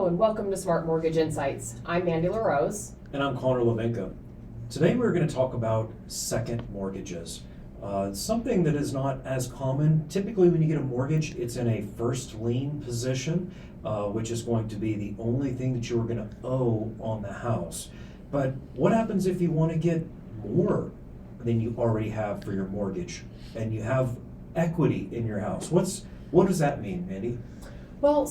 and welcome to Smart Mortgage Insights. I'm Mandy LaRose. And I'm Conor Lavinka. Today we're going to talk about second mortgages. Something that is not as common. Typically when you get a mortgage, it's in a first lien position, which is going to be the only thing that you're going to owe on the house. But what happens if you want to get more than you already have for your mortgage and you have equity in your house? What does that mean, Mandy? Well,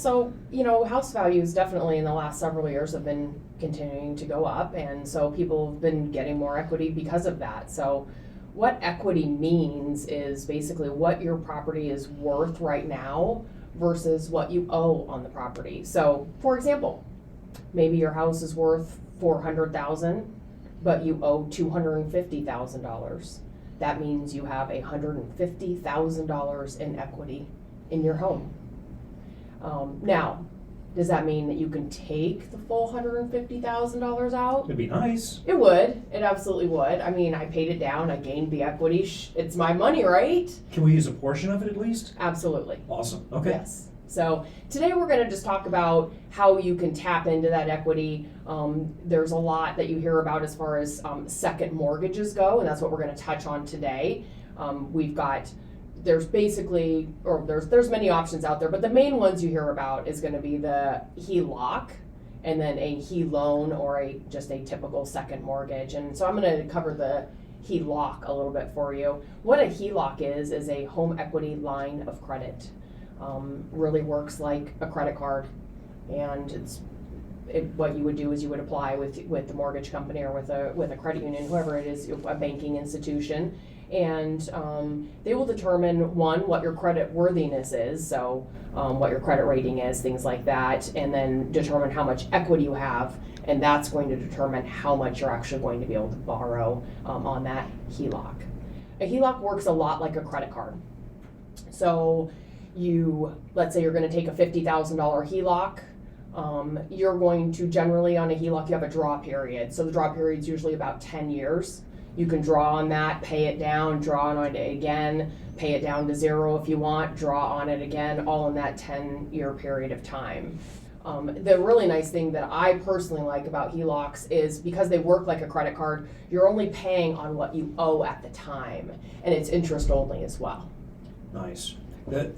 house values definitely in the last several years have been continuing to go up, and so people have been getting more equity because of that. So what equity means is basically what your property is worth right now versus what you owe on the property. So, for example, maybe your house is worth $400,000, but you owe $250,000. That means you have $150,000 in equity in your home. Now, does that mean that you can take the full $150,000 out? It'd be nice. It would. It absolutely would. I mean, I paid it down. I gained the equity. It's my money, right? Can we use a portion of it at least? Absolutely. Awesome. Okay. Yes. So today we're going to just talk about how you can tap into that equity. There's a lot that you hear about as far as second mortgages go, and that's what we're going to touch on today. There's many options out there, but the main ones you hear about is going to be the HELOC and then a HE loan or just a typical second mortgage. And so I'm going to cover the HELOC a little bit for you. What a HELOC is a home equity line of credit. Really works like a credit card, and what you would do is you would apply with the mortgage company or with a credit union, whoever it is, a banking institution. And they will determine, one, what your credit worthiness is, so what your credit rating is, things like that, and then determine how much equity you have, and that's going to determine how much you're actually going to be able to borrow on that HELOC. A HELOC works a lot like a credit card. So let's say you're going to take a $50,000 HELOC. You're going to generally on a HELOC, you have a draw period. So the draw period is usually about 10 years. You can draw on that, pay it down, draw on it again, pay it down to zero if you want, draw on it again, all in that 10-year period of time. The really nice thing that I personally like about HELOCs is because they work like a credit card, you're only paying on what you owe at the time, and it's interest only as well. Nice.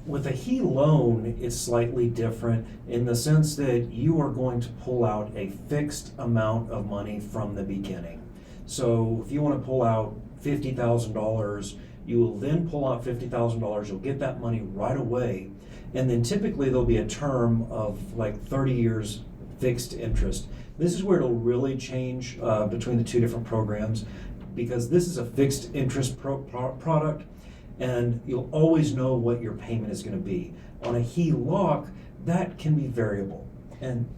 With a HE loan, it's slightly different in the sense that you are going to pull out a fixed amount of money from the beginning. So if you want to pull out $50,000, you will then pull out $50,000. You'll get that money right away. And then typically there'll be a term of like 30 years fixed interest. This is where it'll really change between the two different programs, because this is a fixed interest product, and you'll always know what your payment is going to be. On a HELOC, that can be variable. And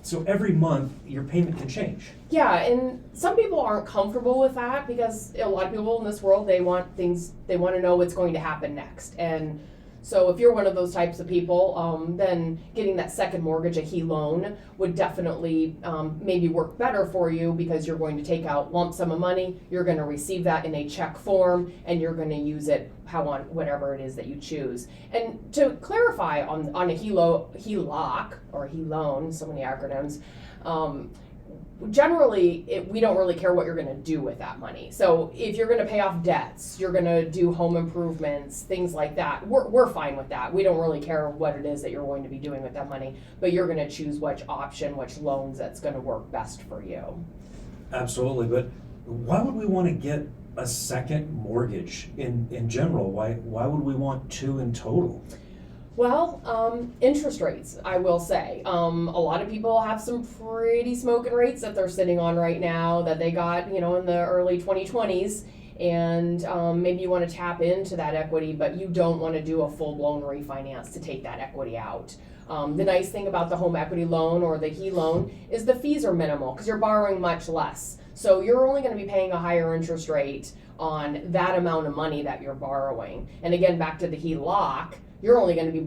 so every month, your payment can change. Yeah, and some people aren't comfortable with that because a lot of people in this world, they want to know what's going to happen next. And so if you're one of those types of people, then getting that second mortgage, a HE loan, would definitely maybe work better for you because you're going to take out lump sum of money, you're going to receive that in a check form, and you're going to use it whatever it is that you choose. And to clarify on a HELOC or HE loan, so many acronyms, generally, we don't really care what you're going to do with that money. So if you're going to pay off debts, you're going to do home improvements, things like that, we're fine with that. We don't really care what it is that you're going to be doing with that money, but you're going to choose which loans that's going to work best for you. Absolutely, but why would we want to get a second mortgage in general? Why would we want two in total? Well, interest rates, I will say. A lot of people have some pretty smoking rates that they're sitting on right now that they got, in the early 2020s. And maybe you want to tap into that equity, but you don't want to do a full-blown refinance to take that equity out. The nice thing about the home equity loan or the HE loan is the fees are minimal because you're borrowing much less. So you're only going to be paying a higher interest rate on that amount of money that you're borrowing. And again, back to the HELOC, you're only going to be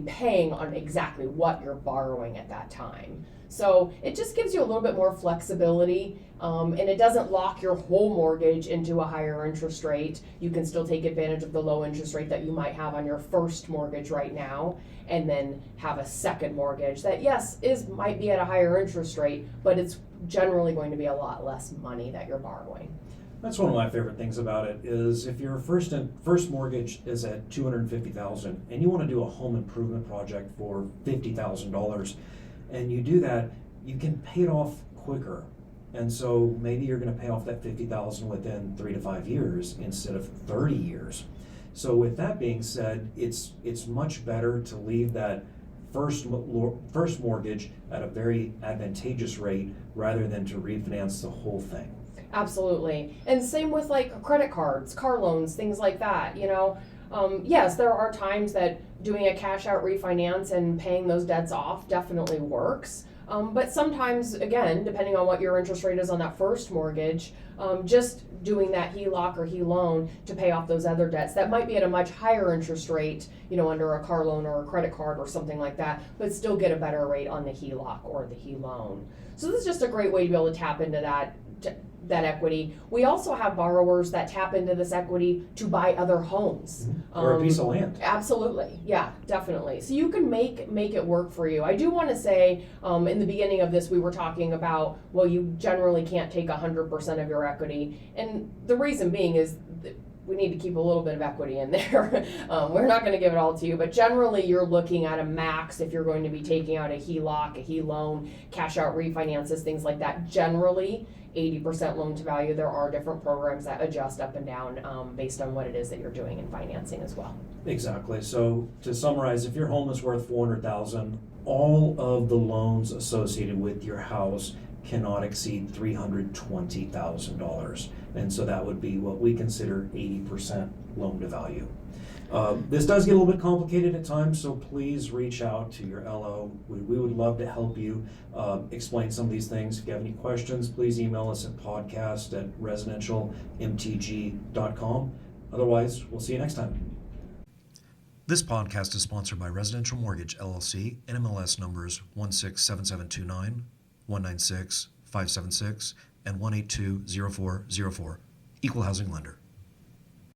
paying on exactly what you're borrowing at that time. So it just gives you a little bit more flexibility, and it doesn't lock your whole mortgage into a higher interest rate. You can still take advantage of the low interest rate that you might have on your first mortgage right now, and then have a second mortgage that, yes, might be at a higher interest rate, but it's generally going to be a lot less money that you're borrowing. That's one of my favorite things about it is if your first mortgage is at $250,000 and you want to do a home improvement project for $50,000, and you do that, you can pay it off quicker. And so maybe you're going to pay off that $50,000 within 3 to 5 years instead of 30 years. So with that being said, it's much better to leave that first mortgage at a very advantageous rate rather than to refinance the whole thing. Absolutely. And same with like credit cards, car loans, things like that, yes, there are times that doing a cash out refinance and paying those debts off definitely works. But sometimes, again, depending on what your interest rate is on that first mortgage, just doing that HELOC or HE loan to pay off those other debts that might be at a much higher interest rate, under a car loan or a credit card or something like that, but still get a better rate on the HELOC or the HE loan. So this is just a great way to be able to tap into that equity. We also have borrowers that tap into this equity to buy other homes. Or a piece of land. Absolutely. Yeah, definitely. So you can make it work for you. I do want to say, in the beginning of this, we were talking about, well, you generally can't take 100% of your equity. And the reason being is we need to keep a little bit of equity in there. We're not going to give it all to you, but generally you're looking at a max if you're going to be taking out a HELOC, a HE loan, cash out refinances, things like that. Generally, 80% loan to value. There are different programs that adjust up and down based on what it is that you're doing in financing as well. Exactly. So to summarize, if your home is worth $400,000, all of the loans associated with your house cannot exceed $320,000. And so that would be what we consider 80% loan to value. This does get a little bit complicated at times, so please reach out to your LO. We would love to help you explain some of these things. If you have any questions, please email us at podcast@residentialmtg.com. Otherwise, we'll see you next time. This podcast is sponsored by Residential Mortgage, LLC, NMLS numbers 167729, 196-576, and 182-0404. Equal housing lender.